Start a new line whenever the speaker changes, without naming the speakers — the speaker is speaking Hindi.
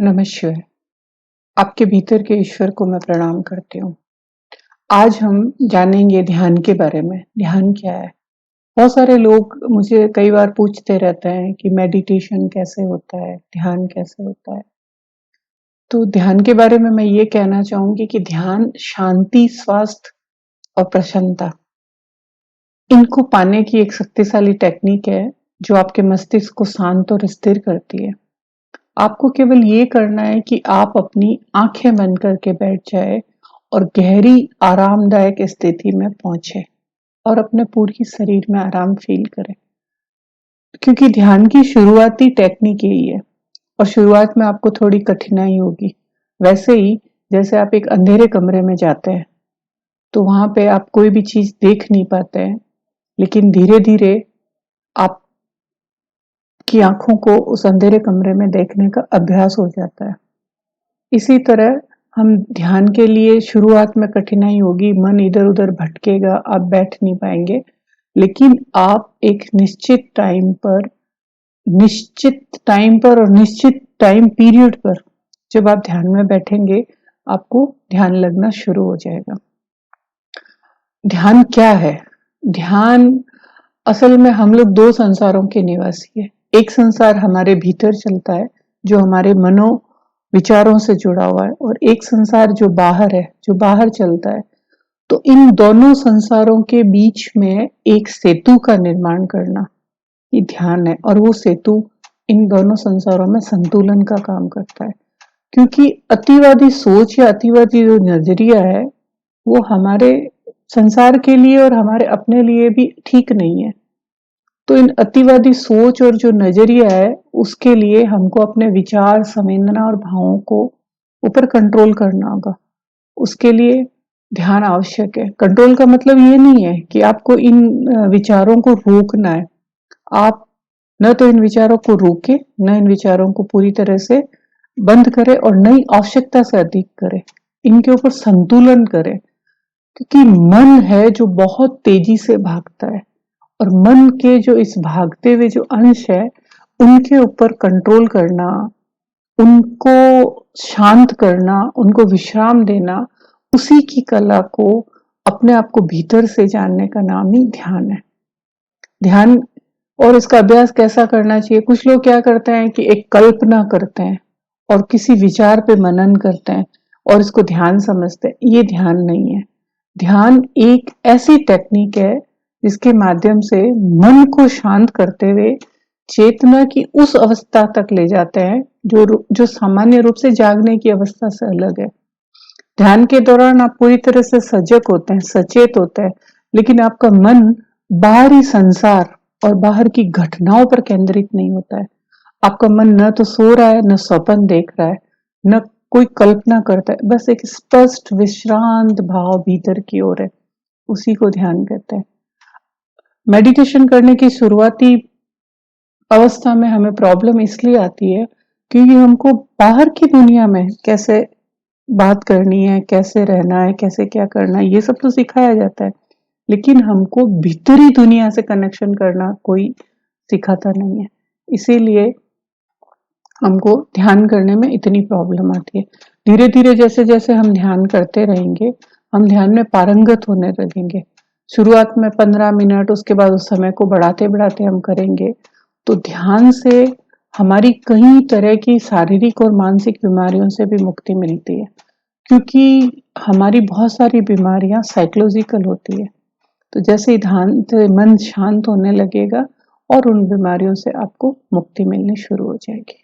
नमस्कार। आपके भीतर के ईश्वर को मैं प्रणाम करती हूँ। आज हम जानेंगे ध्यान के बारे में। ध्यान क्या है? बहुत सारे लोग मुझे कई बार पूछते रहते हैं कि मेडिटेशन कैसे होता है? ध्यान कैसे होता है? तो ध्यान के बारे में मैं ये कहना चाहूँगी कि ध्यान शांति, स्वास्थ्य और प्रसन्नता इनको पाने की एक शक्तिशाली टेक्निक है, जो आपके मस्तिष्क को शांत और स्थिर करती है। आपको केवल ये करना है कि आप अपनी आंखें बंद करके बैठ जाए और गहरी आरामदायक स्थिति में पहुंचे और अपने पूरी शरीर में आराम फील करें। क्योंकि ध्यान की शुरुआती टेक्निक यही है और शुरुआत में आपको थोड़ी कठिनाई होगी। वैसे ही जैसे आप एक अंधेरे कमरे में जाते हैं तो वहां पे आप कोई भी चीज देख नहीं पाते हैं, लेकिन धीरे धीरे आप की आंखों को उस अंधेरे कमरे में देखने का अभ्यास हो जाता है। इसी तरह हम ध्यान के लिए शुरुआत में कठिनाई होगी, मन इधर उधर भटकेगा, आप बैठ नहीं पाएंगे, लेकिन आप एक निश्चित टाइम पर और निश्चित टाइम पीरियड पर जब आप ध्यान में बैठेंगे, आपको ध्यान लगना शुरू हो जाएगा। ध्यान क्या है? ध्यान असल में हम लोग दो संसारों के निवासी है। एक संसार हमारे भीतर चलता है, जो हमारे मनो विचारों से जुड़ा हुआ है, और एक संसार जो बाहर है, जो बाहर चलता है। तो इन दोनों संसारों के बीच में एक सेतु का निर्माण करना ये ध्यान है, और वो सेतु इन दोनों संसारों में संतुलन का काम करता है। क्योंकि अतिवादी सोच या अतिवादी जो नजरिया है, वो हमारे संसार के लिए और हमारे अपने लिए भी ठीक नहीं है। तो इन अतिवादी सोच और जो नजरिया है, उसके लिए हमको अपने विचार, संवेदना और भावों को ऊपर कंट्रोल करना होगा। उसके लिए ध्यान आवश्यक है। कंट्रोल का मतलब ये नहीं है कि आपको इन विचारों को रोकना है। आप न तो इन विचारों को रोके, न इन विचारों को पूरी तरह से बंद करे और नई आवश्यकता से अधिक करे। इनके ऊपर संतुलन करे, क्योंकि मन है जो बहुत तेजी से भागता है, और मन के जो इस भागते हुए जो अंश है, उनके ऊपर कंट्रोल करना, उनको शांत करना, उनको विश्राम देना, उसी की कला को अपने आप को भीतर से जानने का नाम ही ध्यान है। ध्यान और इसका अभ्यास कैसा करना चाहिए? कुछ लोग क्या करते हैं कि एक कल्पना करते हैं और किसी विचार पे मनन करते हैं और इसको ध्यान समझते हैं। ये ध्यान नहीं है। ध्यान एक ऐसी टेक्निक है जिसके माध्यम से मन को शांत करते हुए चेतना की उस अवस्था तक ले जाते हैं जो सामान्य रूप से जागने की अवस्था से अलग है। ध्यान के दौरान आप पूरी तरह से सजग होते हैं, सचेत होते हैं, लेकिन आपका मन बाहरी संसार और बाहर की घटनाओं पर केंद्रित नहीं होता है। आपका मन न तो सो रहा है, न स्वप्न देख रहा है, न कोई कल्पना करता है, बस एक स्पष्ट विश्रांत भाव भीतर की ओर है। उसी को ध्यान कहते हैं। मेडिटेशन करने की शुरुआती अवस्था में हमें प्रॉब्लम इसलिए आती है क्योंकि हमको बाहर की दुनिया में कैसे बात करनी है, कैसे रहना है, कैसे क्या करना है, ये सब तो सिखाया जाता है, लेकिन हमको भीतरी दुनिया से कनेक्शन करना कोई सिखाता नहीं है। इसीलिए हमको ध्यान करने में इतनी प्रॉब्लम आती है। धीरे धीरे जैसे जैसे हम ध्यान करते रहेंगे, हम ध्यान में पारंगत होने लगेंगे। शुरुआत में 15 मिनट, उसके बाद उस समय को बढ़ाते बढ़ाते हम करेंगे, तो ध्यान से हमारी कई तरह की शारीरिक और मानसिक बीमारियों से भी मुक्ति मिलती है, क्योंकि हमारी बहुत सारी बीमारियां साइकोलॉजिकल होती है। तो जैसे ही ध्यान से मन शांत होने लगेगा और उन बीमारियों से आपको मुक्ति मिलनी शुरू हो जाएगी।